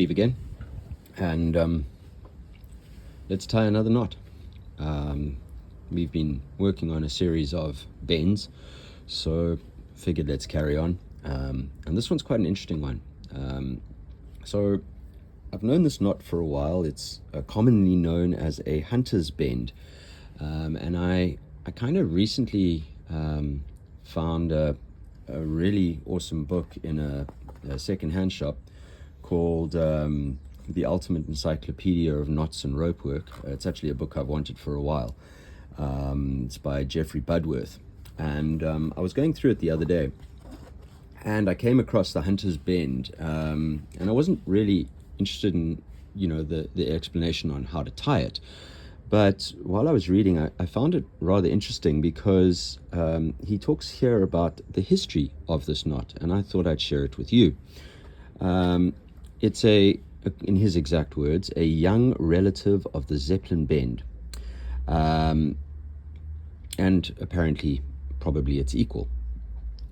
Steve again, and let's tie another knot. We've been working on a series of bends, so figured let's carry on. And this one's quite an interesting one. So I've known this knot for a while. It's commonly known as a hunter's bend, and I kind of recently found a really awesome book in a second-hand shop called The Ultimate Encyclopedia of Knots and Ropework. It's actually a book I've wanted for a while. It's by Jeffrey Budworth, and I was going through it the other day, and I came across the hunter's bend, and I wasn't really interested in the explanation on how to tie it. But while I was reading, I found it rather interesting because he talks here about the history of this knot, and I thought I'd share it with you. It's in his exact words, a young relative of the Zeppelin bend, and apparently probably its equal.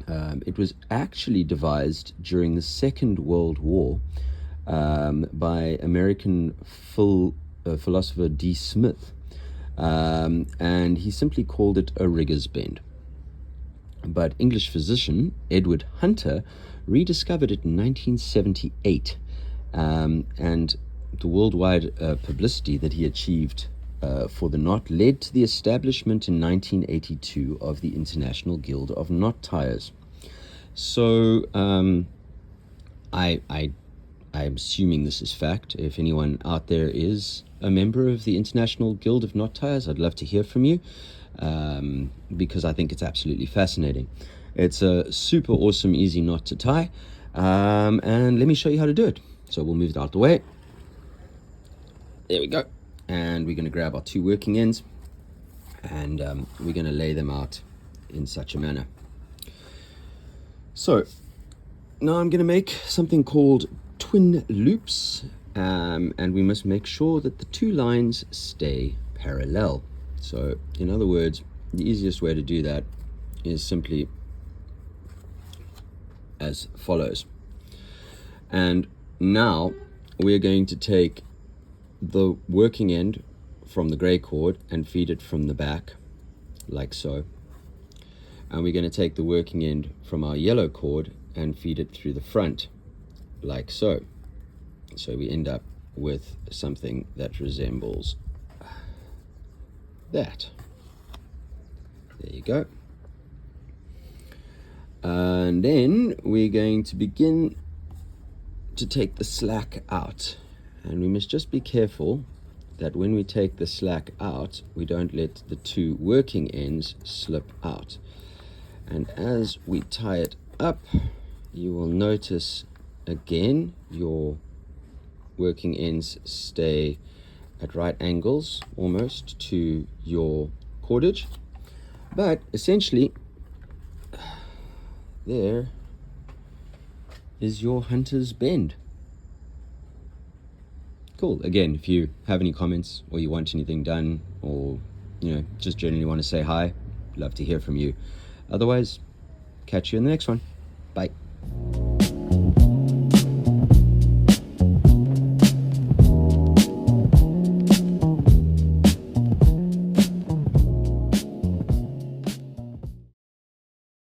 It was actually devised during the Second World War by American philosopher D. Smith, and he simply called it a rigger's bend. But English physician Edward Hunter rediscovered it in 1978, and the worldwide publicity that he achieved for the knot led to the establishment in 1982 of the International Guild of Knot Tiers. So I'm assuming this is fact. If anyone out there is a member of the International Guild of Knot Tiers, I'd love to hear from you, because I think it's absolutely fascinating. It's a super awesome, easy knot to tie, and let me show you how to do it. So we'll move it out the way. There we go. And we're going to grab our two working ends, and we're going to lay them out in such a manner. So now I'm going to make something called twin loops, and we must make sure that the two lines stay parallel. So in other words, the easiest way to do that is simply as follows. And now we're going to take the working end from the gray cord and feed it from the back, like so. And we're going to take the working end from our yellow cord and feed it through the front, like so. So we end up with something that resembles that. There you go. And then we're going to begin to take the slack out. And we must just be careful that when we take the slack out, we don't let the two working ends slip out. And as we tie it up, you will notice again your working ends stay at right angles almost to your cordage, but essentially there is your hunter's bend. Cool. Again, if you have any comments or you want anything done, or just generally want to say hi, love to hear from you. Otherwise, catch you in the next one. Bye.